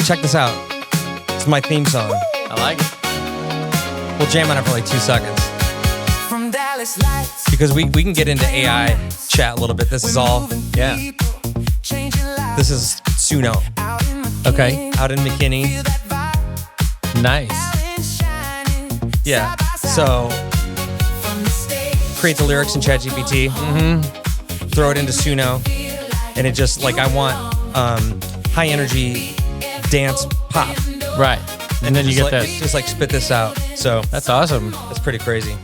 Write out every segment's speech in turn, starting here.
Check this out. It's my theme song. I like it. We'll jam on it for like 2 seconds. From Dallas lights, Because we can get into AI chat a little bit. This is all, Yeah. this is Suno Okay. out in McKinney. Nice. Yeah. So create the lyrics in ChatGPT. Throw it into Suno. And it just like, I want high energy dance pop. Right. And then you Just get like, that. just like spit this out. So That's awesome. that's pretty crazy.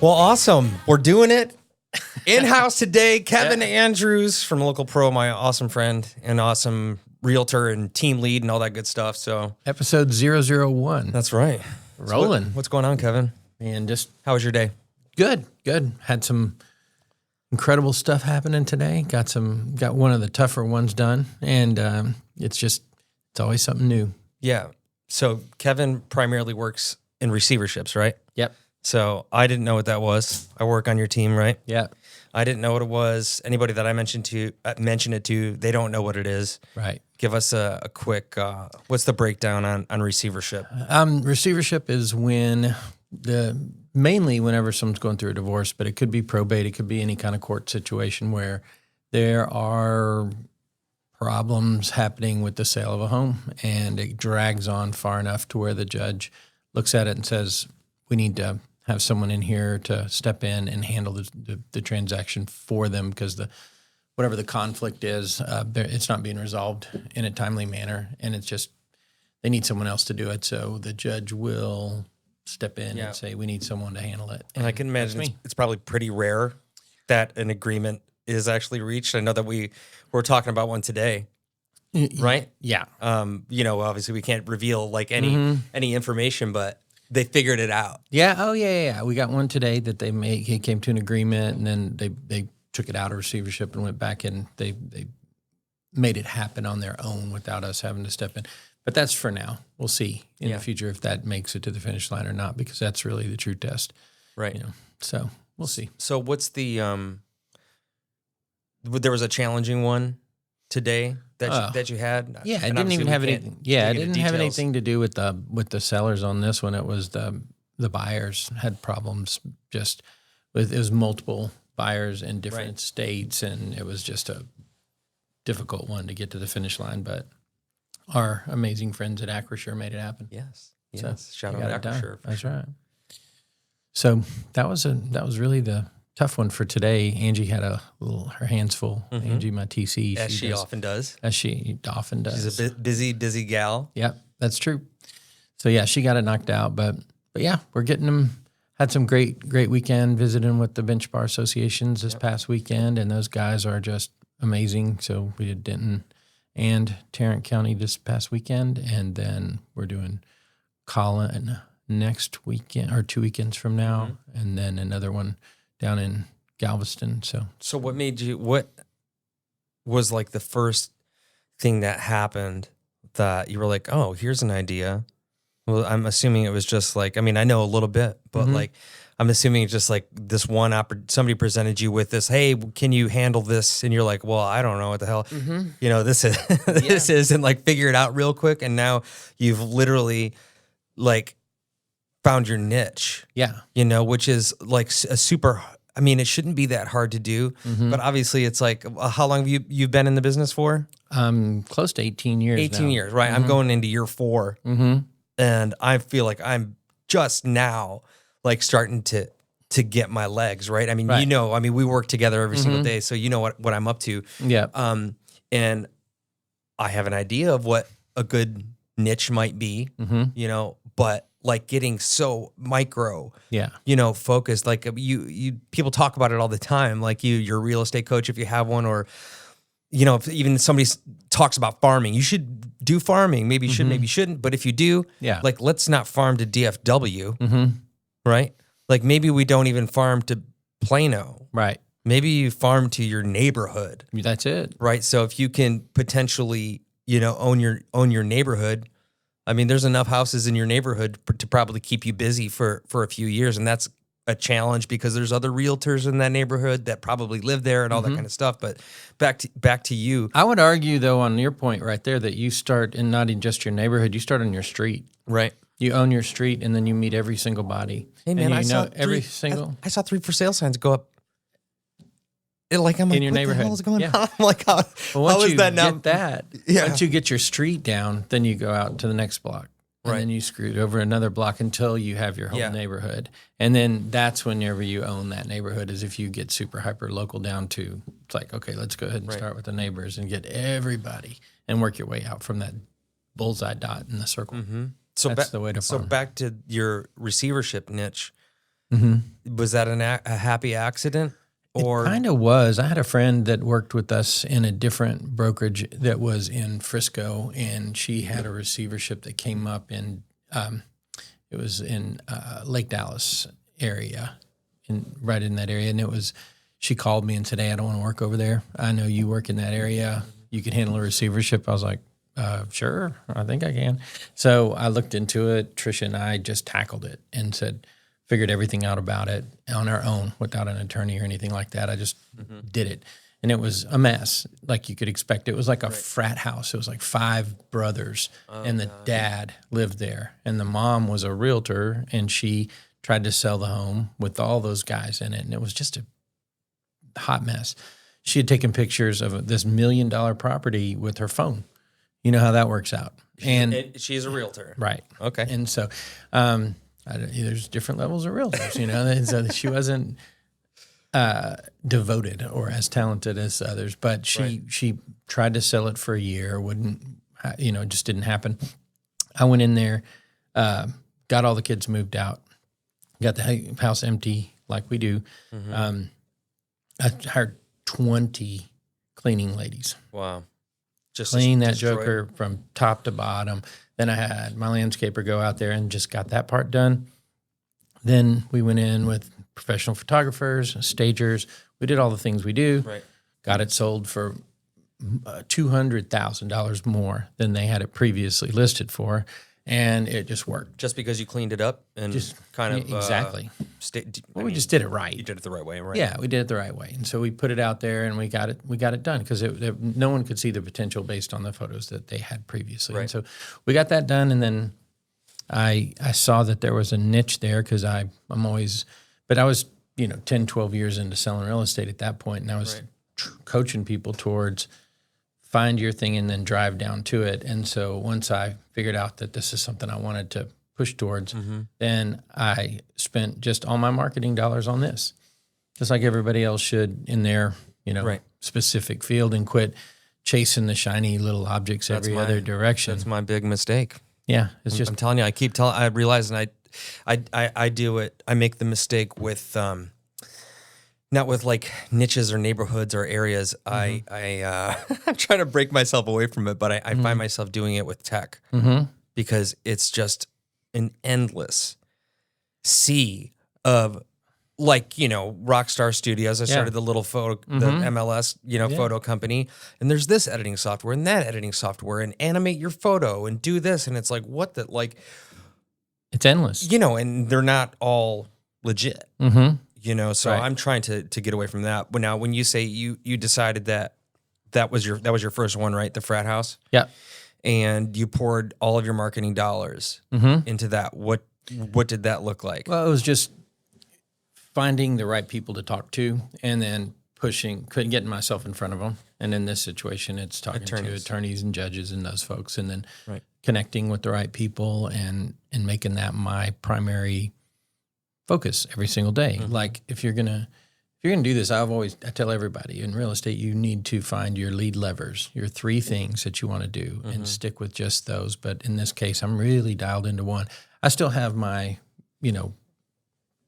Well, awesome. We're doing it in-house today. Kevin Andrews from Local Pro, my awesome friend and awesome realtor and team lead and all that good stuff. So Episode 001. that's right. Rolling. What's going on, Kevin? And just How was your day? good. Had some incredible stuff happening today. Got one of the tougher ones done. And it's always something new. Yeah. So Kevin primarily works in receiverships, right? Yep. So I didn't know what that was. I work on your team, right? Yeah. I didn't know what it was. Anybody that I mention it to, they don't know what it is. Right. Give us a quick, what's the breakdown on receivership? Receivership is mainly whenever someone's going through a divorce, but it could be probate. It could be any kind of court situation where there are problems happening with the sale of a home and it drags on far enough to where the judge looks at it and says, we need to have someone in here to step in and handle the transaction for them because whatever the conflict is, it's not being resolved in a timely manner, and it's just they need someone else to do it. So the judge will step in and say, we need someone to handle it. And I can imagine it's probably pretty rare that an agreement is actually reached. I know that we were talking about one today, right? Yeah. Obviously we can't reveal like any information, but they figured it out. Yeah. Oh, yeah. We got one today that he came to an agreement, and then they took it out of receivership and went back and they made it happen on their own without us having to step in. But that's for now. We'll see in the future if that makes it to the finish line or not, because that's really the true test. Right. So we'll see. So what's the, there was a challenging one today that you had? Yeah, it And didn't even obviously have we anything. can't Yeah, it dig into didn't have details. anything to do with the sellers on this one. It was the buyers had problems. It was multiple buyers in different states, and it was just a difficult one to get to the finish line. But our amazing friends at Acrisure made it happen. Yes. So Shout they out got to it Acrisure. done. That's right. So that was really the tough one for today. Angie had her hands full. Angie, my TC, As she often does. as she often does. She's a busy gal. Yeah, that's true. So yeah, she got it knocked out, but yeah, we're getting them. Had some great weekend visiting with the bench bar associations this past weekend, and those guys are just amazing. So we did Denton and Tarrant County this past weekend, and then we're doing Collin next weekend or 2 weekends from now, and then another one down in Galveston. So what was like the first thing that happened that you were like, oh, here's an idea? Well, I'm assuming it was just like, I mean, I know a little bit, but like, I'm assuming it's just like this one, somebody presented you with this, hey, can you handle this? And you're like, well, I don't know what the hell, this is, this is, and like figure it out real quick. And now you've literally like found your niche. Yeah. Which is like a super, I mean, it shouldn't be that hard to do, but obviously it's like, how long have you've been in the business for? Close to 18 years 18 now. years, right? I'm going into year 4. And I feel like I'm just now like starting to get my legs, right? I mean, we work together every single day, so you know what I'm up to. Yeah. And I have an idea of what a good niche might be, but like getting so micro, focused. Like you people talk about it all the time. Like you're a real estate coach if you have one, or if even somebody talks about farming, you should do farming. Maybe you should, maybe you shouldn't. But if you do, like let's not farm to DFW, right? Like maybe we don't even farm to Plano, Right. Maybe you farm to your neighborhood, That's it. right? So if you can potentially, own your neighborhood. I mean, there's enough houses in your neighborhood to probably keep you busy for a few years, and that's a challenge because there's other realtors in that neighborhood that probably live there and all that kind of stuff. But back to you. I would argue, though, on your point right there, that you start in not in just your neighborhood, you start on your street. Right. You own your street, and then you meet every single body. Hey, man, and I saw I saw 3 for sale signs go up. I'm like, in your what neighborhood. the hell is going Yeah. on? I'm like, how is that now? Once you get your street down, then you go out to the next block. And then you screwed over another block until you have your whole neighborhood. And then that's whenever you own that neighborhood, is if you get super hyper local down to, it's like, okay, let's go ahead and start with the neighbors and get everybody and work your way out from that bullseye dot in the circle. Mm-hmm. So that's the way to farm. So back to your receivership niche, was that a happy accident? Or it kind of was. I had a friend that worked with us in a different brokerage that was in Frisco, and she had a receivership that came up in, it was in Lake Dallas area, right in that area. And she called me and said, hey, I don't want to work over there. I know you work in that area. You can handle a receivership. I was like, sure, I think I can. So I looked into it. Trisha and I just tackled it and figured everything out about it on our own without an attorney or anything like that. I just did it. And it was a mess, like you could expect. It was like a frat house. It was like 5 brothers, and the dad lived there. And the mom was a realtor, and she tried to sell the home with all those guys in it. And it was just a hot mess. She had taken pictures of this $1 million property with her phone. You know how that works out. And she's a realtor. Right. Okay. And so there's different levels of realtors, And so she wasn't devoted or as talented as others, but she tried to sell it for a year, wouldn't, it just didn't happen. I went in there, got all the kids moved out, got the house empty like we do. I hired 20 cleaning ladies. Wow. Just clean that joker from top to bottom. Then I had my landscaper go out there and just got that part done. Then we went in with professional photographers, stagers. We did all the things we do. Right. Got it sold for $200,000 more than they had it previously listed for, and it just worked. Just because you cleaned it up and Just kind of exactly. We just did it right. You did it the right way, right? Yeah, we did it the right way, and so we put it out there, and we got it done because no one could see the potential based on the photos that they had previously. Right. And so we got that done, and then I saw that there was a niche there because I was 10, 12 years into selling real estate at that point, and I was coaching people towards find your thing and then drive down to it. And so once I figured out that this is something I wanted to push towards, then I spent just all my marketing dollars on this, just like everybody else should in their, specific field, and quit chasing the shiny little objects every other direction. That's my big mistake. Yeah. I'm telling you, I realize, and I do it. I make the mistake with, not with like niches or neighborhoods or areas. I'm trying to break myself away from it, but I find myself doing it with tech because it's just an endless sea of Rockstar Studios. I started the little photo, the MLS, photo company, and there's this editing software and that editing software, and animate your photo and do this, and it's like it's endless, and they're not all legit. So I'm trying to get away from that. But now, when you say you decided that was your first one, right? The frat house. Yeah. And you poured all of your marketing dollars into that. What did that look like? Well, it was just finding the right people to talk to, and then getting myself in front of them. And in this situation, it's talking to attorneys and judges and those folks, and then connecting with the right people and making that my primary focus every single day. Like if you're gonna do this, I tell everybody in real estate, you need to find your lead levers, your 3 things that you want to do, and stick with just those. But in this case, I'm really dialed into one. I still have my,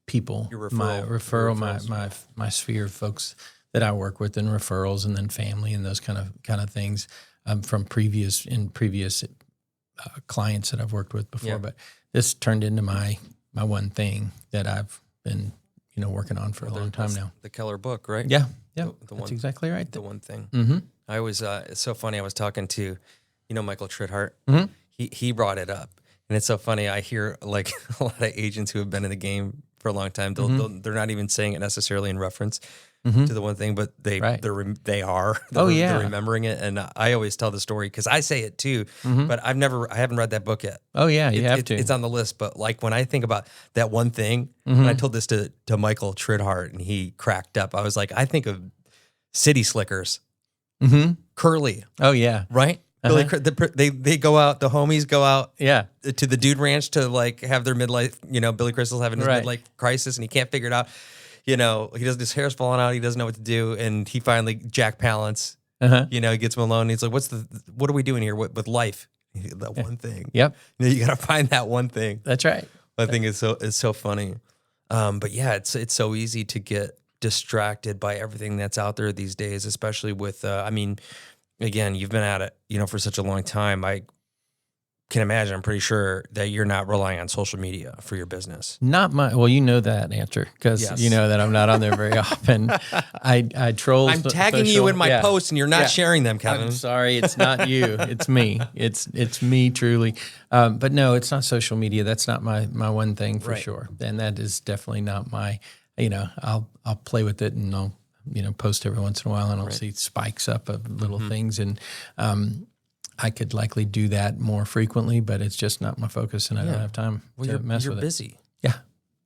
people, my my sphere of folks that I work with, and referrals, and then family, and those kind of things from previous clients that I've worked with before. Yeah. But this turned into my one thing that I've been, working on for a long time now. The Keller book, right? Yeah. Yeah. That's exactly right. The one thing. I always, it's so funny. I was talking to, Michael Trithart. He brought it up, and it's so funny. I hear like a lot of agents who have been in the game for a long time. They're not even saying it necessarily in reference Mm-hmm. to the one thing, but they are. Oh, yeah. They're remembering it, and I always tell the story because I say it too. Mm-hmm. But I haven't read that book yet. Oh yeah, you have to. It's on the list. But like when I think about that one thing, Mm-hmm. and I told this to Michael Tridhart, and he cracked up. I was like, I think of City Slickers, Mm-hmm. Curly, Oh yeah, right? Uh-huh. They go out. The homies go out yeah. to the dude ranch to like have their midlife. Billy Crystal's having his Right. midlife crisis, and he can't figure it out. He doesn't. His hair's falling out. He doesn't know what to do, and he finally Jack Palance. Uh-huh. He gets him alone. And he's like, what are we doing here with life? That one thing. Yep, You got to find that one thing. that's right. I think it's so funny. But yeah, it's so easy to get distracted by everything that's out there these days, especially with, again, you've been at it, for such a long time. I can imagine, I'm pretty sure that you're not relying on social media for your business. Not my. Well, you know that answer because Yes. you know that I'm not on there very often. I troll. I'm tagging you in my posts and you're not sharing them, Kevin. I'm sorry, it's not you. It's me. It's me truly. But no, it's not social media. That's not my one thing for Right. sure. And that is definitely not my. I'll play with it and I'll post every once in a while and I'll see spikes up of little things and. I could likely do that more frequently, but it's just not my focus, and I don't have time to mess with it. You're busy. Yeah,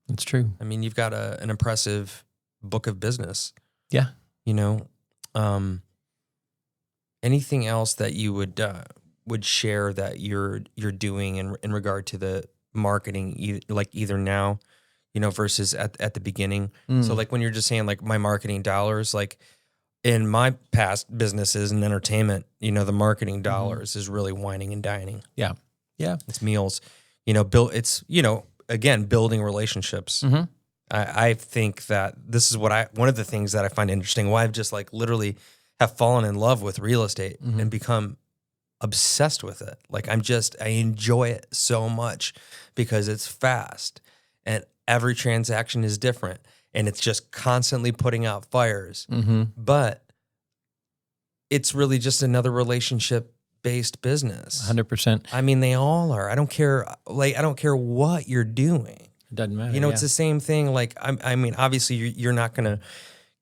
it's true. I mean, you've got an impressive book of business. Yeah. Anything else that you would share that you're doing in regard to the marketing, either now, versus at the beginning. So like when you're just saying like my marketing dollars, like in my past businesses and entertainment, the marketing dollars is really whining and dining. Yeah. Yeah. It's meals, again, building relationships. Mm-hmm. I think that this is one of the things that I find interesting, why I've just like literally have fallen in love with real estate and become obsessed with it. Like I enjoy it so much because it's fast and every transaction is different and it's just constantly putting out fires. Mm-hmm. But it's really just another relationship-based business. 100%. I mean, they all are. I don't care. Like, I don't care what you're doing. It doesn't matter. It's the same thing. Like, I mean, obviously, you're not going to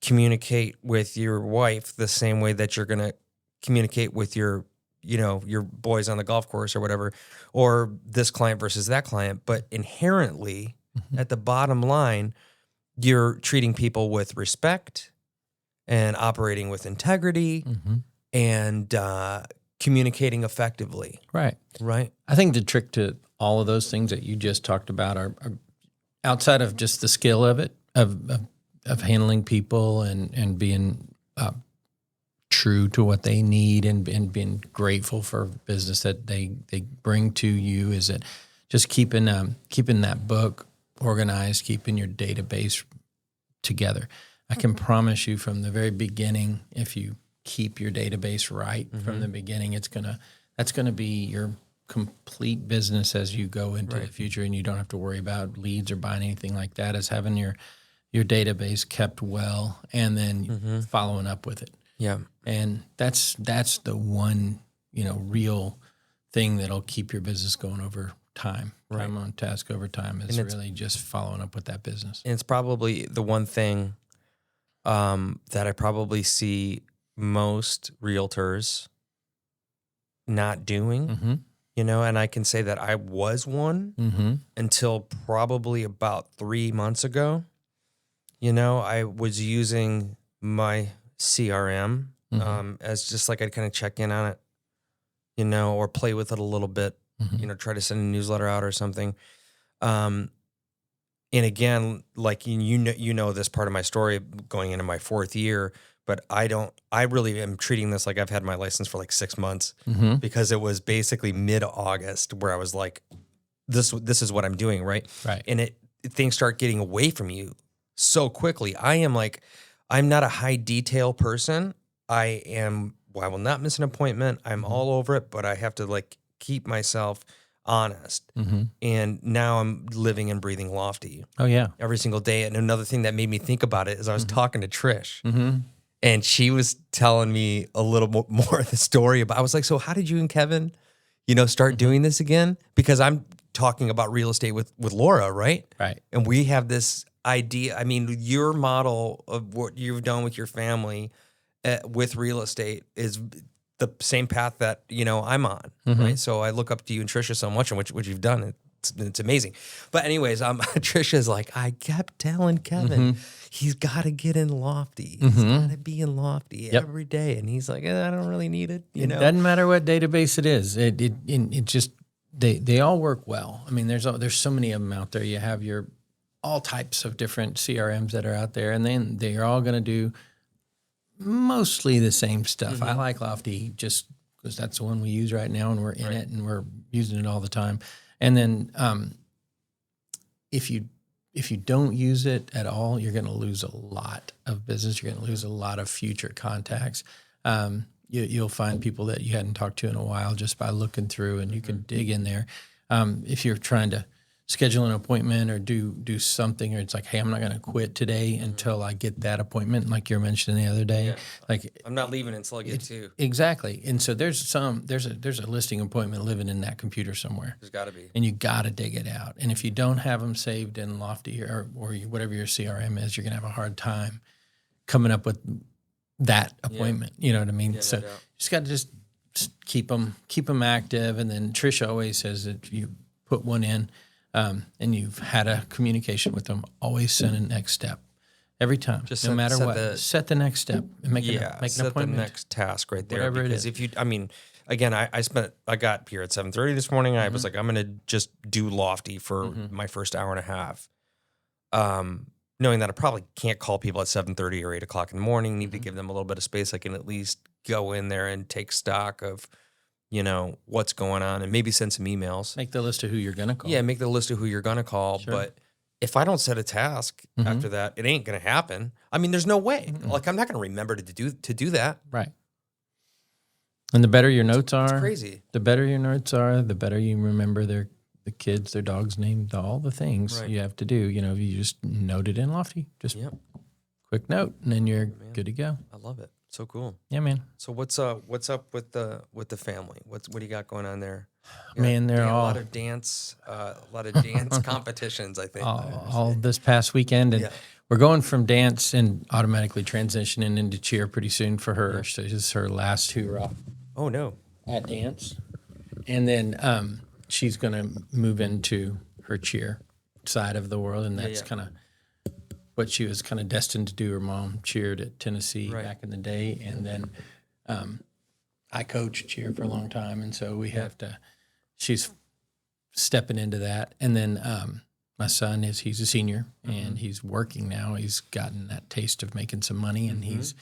communicate with your wife the same way that you're going to communicate with your boys on the golf course or whatever, or this client versus that client. But inherently, at the bottom line, you're treating people with respect and operating with integrity and communicating effectively. Right. Right. I think the trick to all of those things that you just talked about are outside of just the skill of it, of handling people and being true to what they need and being grateful for business that they bring to you, is that just keeping that book organized, keeping your database together. I can promise you from the very beginning, if you keep your database right from the beginning, that's gonna be your complete business as you go into the future, and you don't have to worry about leads or buying anything like that. As having your database kept well and then following up with it. Yeah. And that's the one, real thing that'll keep your business going over time. Right. Time on task over time is really just following up with that business. And it's probably the one thing that I probably see most realtors not doing, and I can say that I was one until probably about 3 months ago. I was using my CRM as just like I'd kind of check in on it, or play with it a little bit, try to send a newsletter out or something. And again, like this part of my story going into my 4th year, but I really am treating this like I've had my license for like 6 months because it was basically mid-August where I was like, this is what I'm doing. Right. And things start getting away from you so quickly. I'm not a high detail person. I will not miss an appointment. I'm all over it, but I have to like keep myself honest. And now I'm living and breathing lofty. Oh yeah. Every single day. And another thing that made me think about it is I was talking to Trish and she was telling me a little more of the story about, I was like, so how did you and Kevin, start doing this again? Because I'm talking about real estate with Laura, right? Right. And we have this idea. I mean, your model of what you've done with your family with real estate is the same path that, I'm on, right? So I look up to you and Trisha so much, and what you've done. It's amazing. But anyways, Trisha's like, I kept telling Kevin, he's got to get in Lofty. He's got to be in Lofty every day. And he's like, I don't really need it. It doesn't matter what database it is. It just, they all work well. I mean, there's so many of them out there. You have all types of different CRMs that are out there, and then they're all going to do mostly the same stuff. I like Lofty just because that's the one we use right now, and we're in it, and we're using it all the time. And then if you don't use it at all, you're going to lose a lot of business. You're going to lose a lot of future contacts. You'll find people that you hadn't talked to in a while just by looking through, and you can dig in there. If you're trying to schedule an appointment or do something, or it's like, hey, I'm not going to quit today until I get that appointment, like you were mentioning the other day. Yeah. Like, I'm not leaving until I get to. Exactly. And so there's a listing appointment living in that computer somewhere. There's got to be. And you got to dig it out. And if you don't have them saved in Lofty or whatever your CRM is, you're going to have a hard time coming up with that appointment. You know what I mean? Yeah, so no doubt. you just got to just keep them active. And then Trisha always says that you put one in, and you've had a communication with them, always send a next step every time, no matter what. Set the next step and make an appointment. The next task right there. Whatever it is. If you, again, I got here at 7:30 this morning. I was like, I'm going to just do Lofty for my first hour and a half. Knowing that I probably can't call people at 7:30 or 8 o'clock in the morning, need to give them a little bit of space. I can at least go in there and take stock of, what's going on, and maybe send some emails. Make the list of who you're going to call. Yeah, make the list of who you're going to call. Sure. But if I don't set a task after that, it ain't going to happen. I mean, there's no way. Like, I'm not going to remember to do that. Right. And the better your notes are, it's crazy. The better your notes are, the better you remember the kids, their dog's name, all the things you have to do. You just note it in Lofty. Just quick note, and then you're good to go. I love it. So cool. Yeah, man. So what's up with the family? What do you got going on there? Man, they're all a lot of dance competitions, I think. All this past weekend, and we're going from dance and automatically transitioning into cheer pretty soon for her. So this is her last hurrah. Oh no. At dance, and then she's going to move into her cheer side of the world, and that's kind of what she was kind of destined to do. Her mom cheered at Tennessee back in the day, and then I coached cheer for a long time, and so we have to. She's stepping into that, and then my son he's a senior, and he's working now. He's gotten that taste of making some money, and he's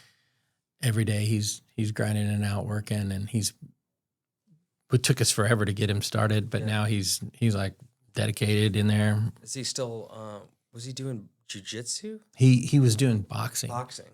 every day he's grinding and out working, and it took us forever to get him started, but now he's like dedicated in there. Is he still? Was he doing jiu-jitsu? He was doing boxing.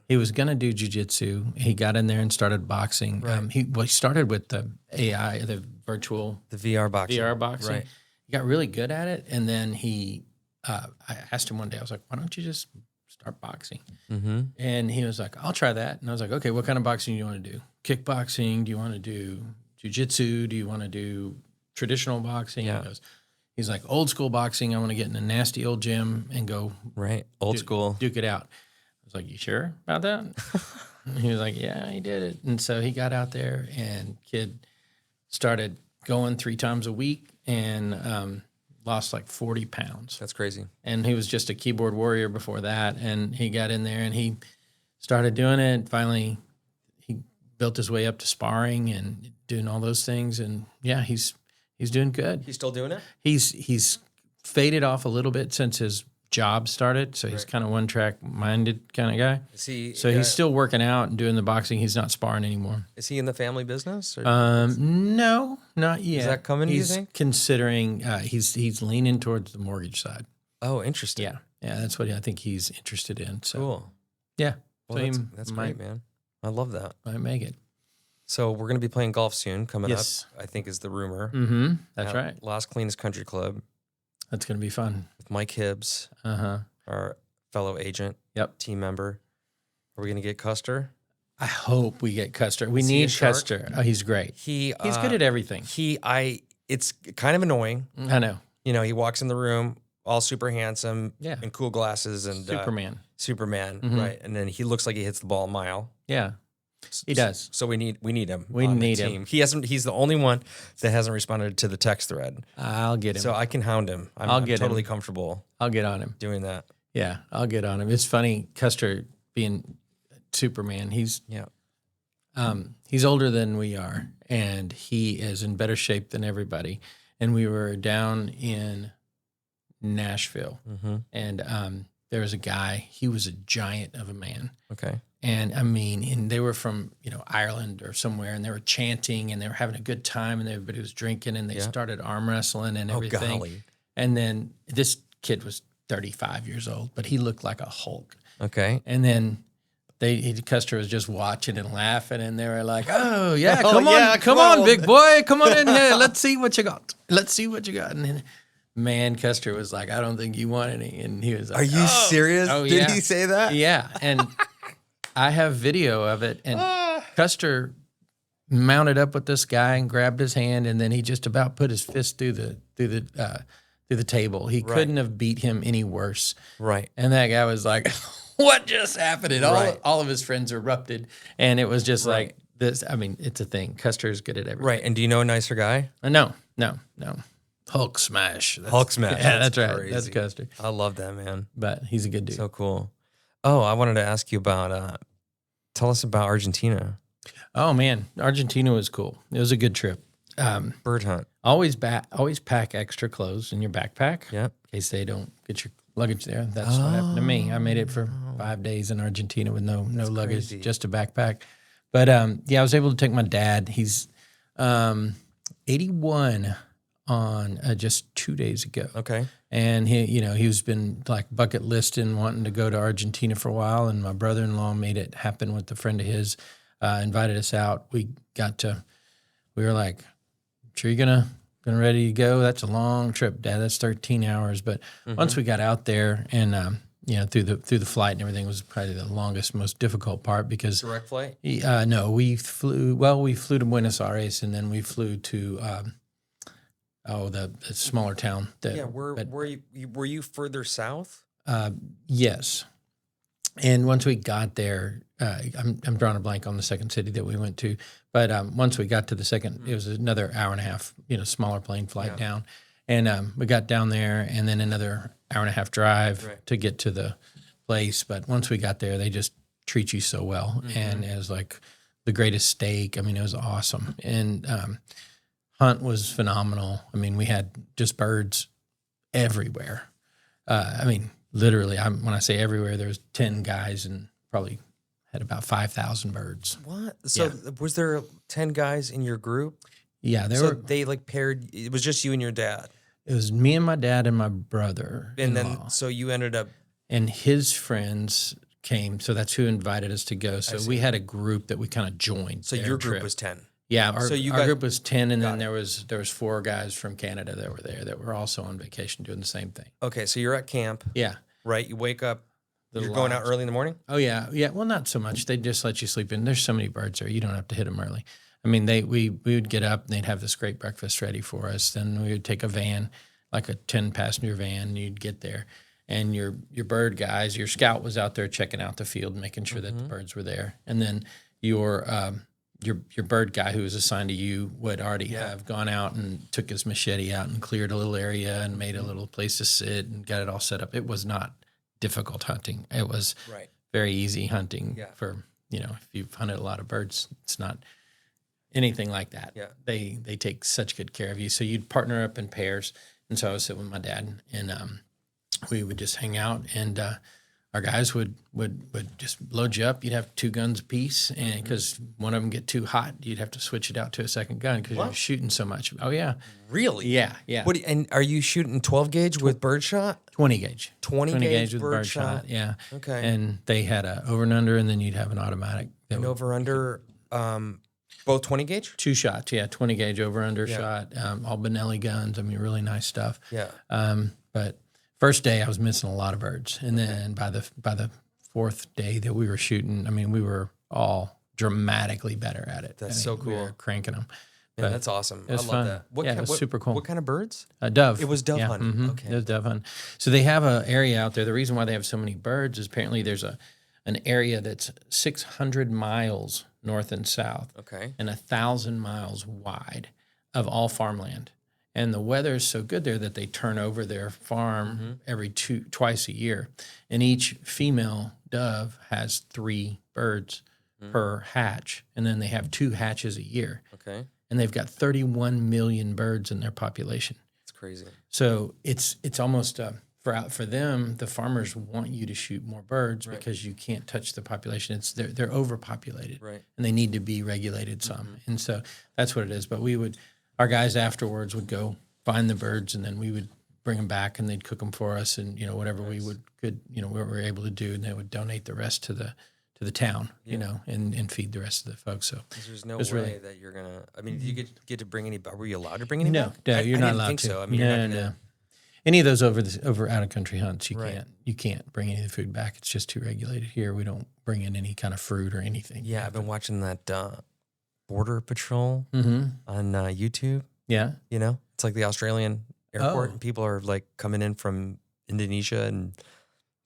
He was going to do jiu-jitsu. He got in there and started boxing. Right. He started with the AI, the VR boxing. Right. He got really good at it, and then I asked him one day, I was like, why don't you just start boxing? And he was like, I'll try that. And I was like, okay, what kind of boxing do you want to do? Kickboxing? Do you want to do jiu-jitsu? Do you want to do traditional boxing? Yeah. He's like, old school boxing. I want to get in a nasty old gym and go old school duke it out. I was like, you sure about that? He was like, yeah, he did it. And so he got out there, and kid started going 3 times a week and lost like 40 pounds. That's crazy. And he was just a keyboard warrior before that. And he got in there and he started doing it. Finally, he built his way up to sparring and doing all those things. And yeah, he's doing good. He's still doing it? He's faded off a little bit since his job started, so he's kind of one-track minded kind of guy. He's still working out and doing the boxing. He's not sparring anymore. Is he in the family business? Or no, not yet. Is that coming, do you think? He's considering, he's leaning towards the mortgage side. Oh, interesting. Yeah, that's what I think he's interested in. So. Cool. Yeah. Well, that's great, man. I love that. Might make it. So we're going to be playing golf soon, coming up, I think is the rumor. That's right. Last Cleanest Country Club. That's going to be fun. With Mike Hibbs, our fellow agent, team member. Are we going to get Custer? I hope we get Custer. We need Custer. Oh, he's great. He's good at everything. It's kind of annoying. I know. You know, he walks in the room all super handsome and cool glasses and Superman, right? And then he looks like he hits the ball a mile. Yeah. He does. So we need him. We on need the team. him. He's the only one that hasn't responded to the text thread. I'll get him. So I can hound him. I'm totally comfortable. I'll get on him. Doing that. Yeah, I'll get on him. It's funny, Custer being Superman. He's older than we are, and he is in better shape than everybody. And we were down in Nashville, and there was a guy. He was a giant of a man. Okay. And I mean, and they were from, Ireland or somewhere, and they were chanting and they were having a good time, and everybody was drinking, and they started arm wrestling and everything. Golly. And then this kid was 35 years old, but he looked like a Hulk. Okay. And then Custer was just watching and laughing, and they were like, "Oh yeah, come on, big boy, come on in here. Let's see what you got. And then, man, Custer was like, "I don't think you want any," and he was like, "Are you serious? Oh, Did he say that?" Yeah, and I have video of it, and Custer mounted up with this guy and grabbed his hand, and then he just about put his fist through the table. He couldn't have beat him any worse. Right. And that guy was like, "What just happened?" And all of his friends erupted, and it was just like this. I mean, it's a thing. Custer is good at everything. Right. And do you know a nicer guy? No. Hulk smash. Hulk smash. Yeah, that's right. Crazy. That's Custer. I love that, man. But he's a good dude. So cool. Oh, I wanted to ask you about, tell us about Argentina. Oh man, Argentina was cool. It was a good trip. Bird hunt. Always pack extra clothes in your backpack. Yep. In case they don't get your luggage there. That's what happened to me. I made it for 5 days in Argentina with no luggage, just a backpack. But I was able to take my dad. He's 81 on just 2 days ago. Okay. And he's been like bucket listing, wanting to go to Argentina for a while. And my brother-in-law made it happen with a friend of his, invited us out. We were like, "Sure you're gonna ready to go? That's a long trip, Dad. That's 13 hours." But once we got out there and through the flight and everything was probably the longest, most difficult part because direct flight. No, we flew. Well, we flew to Buenos Aires and then we flew to the smaller town. Were you further south? Yes. And once we got there, I'm drawing a blank on the second city that we went to, but once we got to the second, it was another hour and a half, smaller plane flight down. And we got down there and then another hour and a half drive to get to the place. But once we got there, they just treat you so well. And it was like the greatest steak. I mean, it was awesome. And hunt was phenomenal. I mean, we had just birds everywhere. Literally, when I say everywhere, there was 10 guys and probably had about 5,000 birds. What? So was there 10 guys in your group? Yeah, they like paired. It was just you and your dad. It was me and my dad and my brother. And then, so you ended up. And his friends came, so that's who invited us to go. So we had a group that we kind of joined. So your group was 10. Yeah, our group was 10, and then there was 4 guys from Canada that were there that were also on vacation doing the same thing. Okay, so you're at camp. Yeah. Right, you wake up. You're going out early in the morning? Oh, yeah. Yeah, well, not so much. They just let you sleep in. There's so many birds there. You don't have to hit them early. I mean, we would get up, and they'd have this great breakfast ready for us. Then we would take a van, like a 10-passenger van, and you'd get there. And your bird guys, your scout was out there checking out the field, making sure that the birds were there. And then your bird guy who was assigned to you would already have gone out and took his machete out and cleared a little area and made a little place to sit and got it all set up. It was not difficult hunting. It was very easy hunting for, if you've hunted a lot of birds, it's not anything like that. Yeah. They take such good care of you. So you'd partner up in pairs. And so I was sitting with my dad and we would just hang out and our guys would just load you up. You'd have 2 guns apiece, and because one of them get too hot, you'd have to switch it out to a second gun because you're shooting so much. Oh yeah, really? Yeah. And are you shooting 12 gauge with birdshot? 20 gauge. 20 gauge with birdshot. Yeah. Okay. And they had a over and under, and then you'd have an automatic. Over under, both 20 gauge? 2 shots. Yeah, 20 gauge over under shot. All Benelli guns. I mean, really nice stuff. Yeah. But first day, I was missing a lot of birds, and then by the 4th day that we were shooting, I mean, we were all dramatically better at it. That's so cool. We were cranking them. Yeah, that's awesome. It was I love fun. that. It was super cool. What kind of birds? Dove. It was dove hunting. Mm-hmm. Okay. It was dove hunting. So they have an area out there. The reason why they have so many birds is apparently there's an area that's 600 miles north and south. Okay. And 1,000 miles wide of all farmland. And the weather is so good there that they turn over their farm twice a year. And each female dove has 3 birds per hatch. And then they have 2 hatches a year. Okay. And they've got 31 million birds in their population. It's crazy. So it's almost for them, the farmers want you to shoot more birds because you can't touch the population. They're overpopulated, and they need to be regulated some. And so that's what it is. But our guys afterwards would go find the birds, and then we would bring them back, and they'd cook them for us, and whatever we were able to do, and they would donate the rest to the town, and feed the rest of the folks. So there's no way that you're gonna. I mean, you get to bring any. Were you allowed to bring any? No, you're not allowed think to. So. I mean, no. Any of those over out of country hunts, you can't bring any of the food back. It's just too regulated here. We don't bring in any kind of fruit or anything. Yeah, I've been watching that Border Patrol on YouTube. Yeah, it's like the Australian airport, and people are like coming in from Indonesia and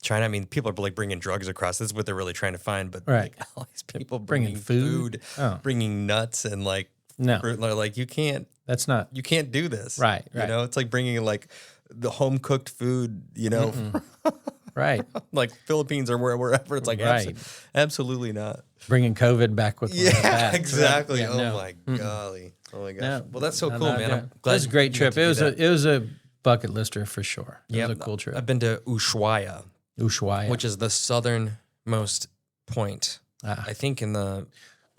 China. I mean, people are like bringing drugs across. This is what they're really trying to find. But like, all these people bringing food, bringing nuts, and like fruit, like you can't. That's not. You can't do this. Right. It's like bringing like the home cooked food. Right. Like Philippines or wherever. It's like absolutely not. Bringing COVID back with exactly. Right? Yeah, my golly. Oh my gosh. No, well, that's so cool, man. It was a great trip. It was a bucket lister for sure. It was a cool trip. I've been to Ushuaia, which is the southernmost point. I think in the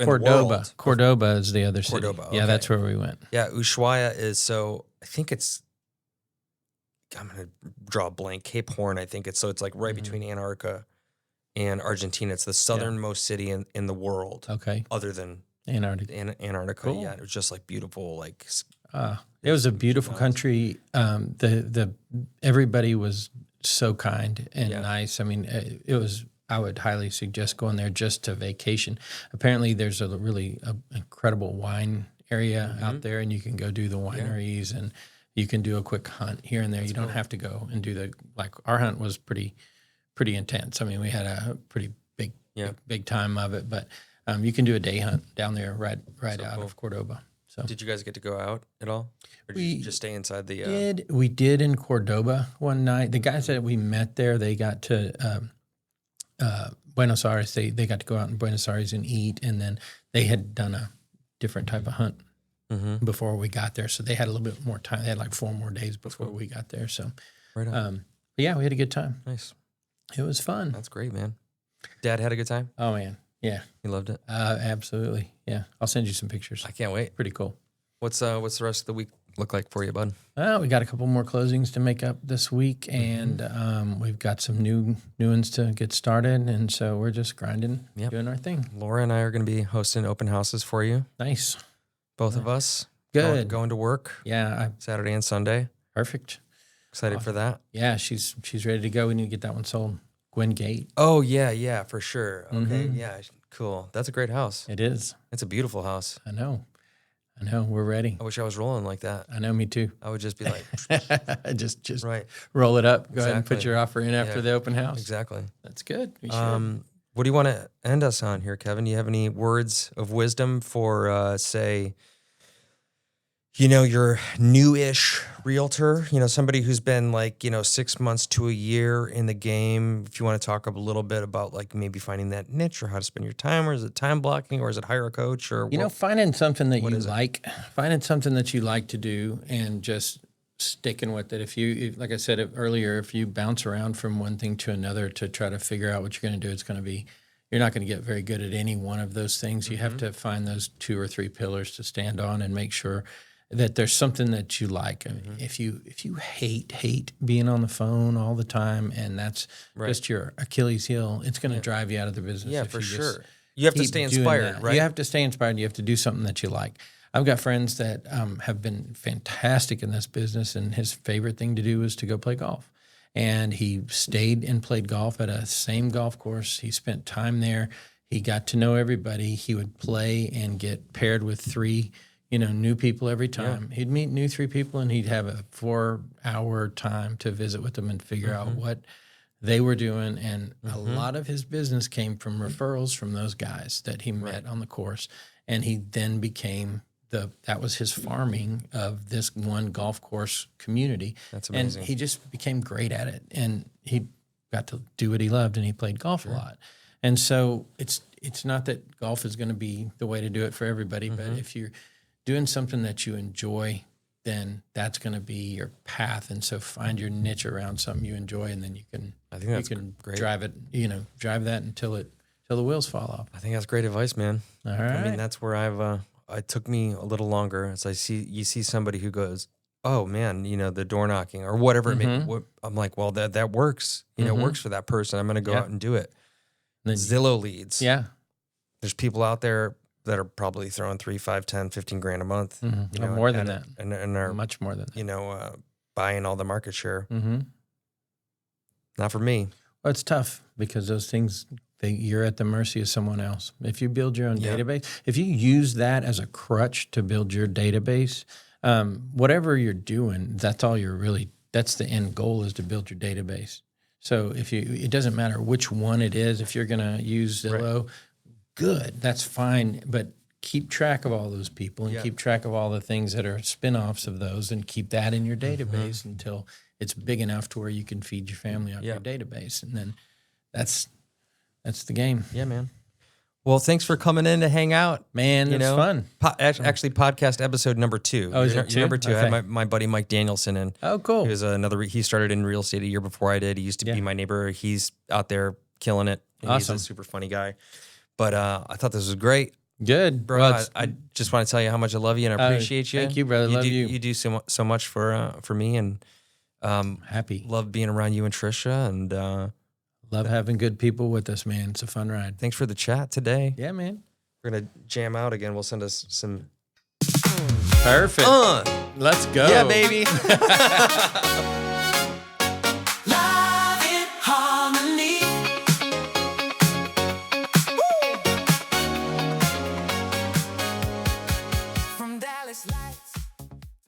Cordoba. Cordoba is the other city. Cordoba. Yeah, that's where we went. Yeah, Ushuaia is I think it's. I'm gonna draw a blank. Cape Horn, I think it's like right between Antarctica and Argentina. It's the southernmost city in the world. Okay. Other than Antarctica. Cool. Yeah, it was just like beautiful. Like it was a beautiful country. The everybody was so kind and nice. I mean, it was. I would highly suggest going there just to vacation. Apparently, there's a really incredible wine area out there, and you can go do the wineries and you can do a quick hunt here and there. You don't have to go and do our hunt was pretty intense. I mean, we had a pretty big time of it, but you can do a day hunt down there right out of Cordoba. So did you guys get to go out at all? Or did you just stay inside the... We did in Cordoba one night. The guys that we met there, they got to Buenos Aires. They got to go out in Buenos Aires and eat, and then they had done a different type of hunt before we got there. So they had a little bit more time. They had like 4 more days before we got there. So, right on. But yeah, we had a good time. Nice. It was fun. That's great, man. Dad had a good time? Oh, man. Yeah. He loved it? Absolutely. Yeah. I'll send you some pictures. I can't wait. Pretty cool. What's the rest of the week look like for you, bud? We got a couple more closings to make up this week, and we've got some new ones to get started, and so we're just grinding, doing our thing. Laura and I are going to be hosting open houses for you. Nice. Both of us. Good. Going to work. Yeah. Saturday and Sunday. Perfect. Excited for that. Yeah, she's ready to go. We need to get that one sold. Gwen Gate. Oh, yeah, for sure. Okay, yeah, cool. That's a great house. It is. It's a beautiful house. I know. We're ready. I wish I was rolling like that. I know, me too. I would just be like... just right. Roll it up. Go ahead and put your offer in after the open house. Exactly. That's good. We what do you want to end us on here, Kevin? Do you have any words of wisdom for, say... your new-ish realtor, somebody who's been 6 months to a year in the game. If you want to talk a little bit about maybe finding that niche or how to spend your time, or is it time blocking, or is it hire a coach, or finding something that you like, finding something that you like to do, and just sticking with it. If like I said earlier, if you bounce around from one thing to another to try to figure out what you're going to do, you're not going to get very good at any one of those things. You have to find those 2 or 3 pillars to stand on and make sure that there's something that you like. I mean, if you hate being on the phone all the time, and that's just your Achilles heel, it's going to drive you out of the business. Yeah, for sure. You have to stay inspired, right? You have to stay inspired. You have to do something that you like. I've got friends that have been fantastic in this business, and his favorite thing to do is to go play golf. And he stayed and played golf at a same golf course. He spent time there. He got to know everybody. He would play and get paired with 3 new people every time. He'd meet new 3 people, and he'd have a 4-hour time to visit with them and figure out what they were doing. And a lot of his business came from referrals from those guys that he met on the course. And he then became that was his farming of this one golf course community. That's amazing. And he just became great at it. And he got to do what he loved, and he played golf a lot. And so it's not that golf is going to be the way to do it for everybody, but if you're doing something that you enjoy, then that's going to be your path. And so find your niche around something you enjoy, and then you can great. drive it, drive that until the wheels fall off. I think that's great advice, man. All right. I mean, that's where it took me a little longer as you see somebody who goes, oh man, the door knocking or whatever it may be. I'm like, well, that works. It works for that person. I'm going to go out and do it. Then Zillow leads. Yeah. There's people out there that are probably throwing 3, 5, 10, 15 grand a month. More than that. And are much more than that. Buying all the market share. Not for me. Well, it's tough because those things, you're at the mercy of someone else. If you build your own database, if you use that as a crutch to build your database, whatever you're doing, that's the end goal, is to build your database. So it doesn't matter which one it is. If you're going to use Zillow, good, that's fine. But keep track of all those people and keep track of all the things that are spinoffs of those, and keep that in your database until it's big enough to where you can feed your family off your database. And then that's the game. Yeah, man. Well, thanks for coming in to hang out. Man, it's fun. Actually, podcast episode number 2. Oh, is it 2? Number 2. Okay. I had my buddy Mike Danielson in. Oh, cool. He was he started in real estate a year before I did. He used to be my neighbor. He's out there killing it. And awesome. He's a super funny guy. But I thought this was great. Good. Bro, well, I just want to tell you how much I love you and I appreciate you. Thank you, brother. Love you. You do so much for me, and happy. Love being around you and Trisha, and love having good people with us, man. It's a fun ride. Thanks for the chat today. Yeah, man. We're going to jam out again. We'll send us some. Perfect. Let's go. Yeah, baby.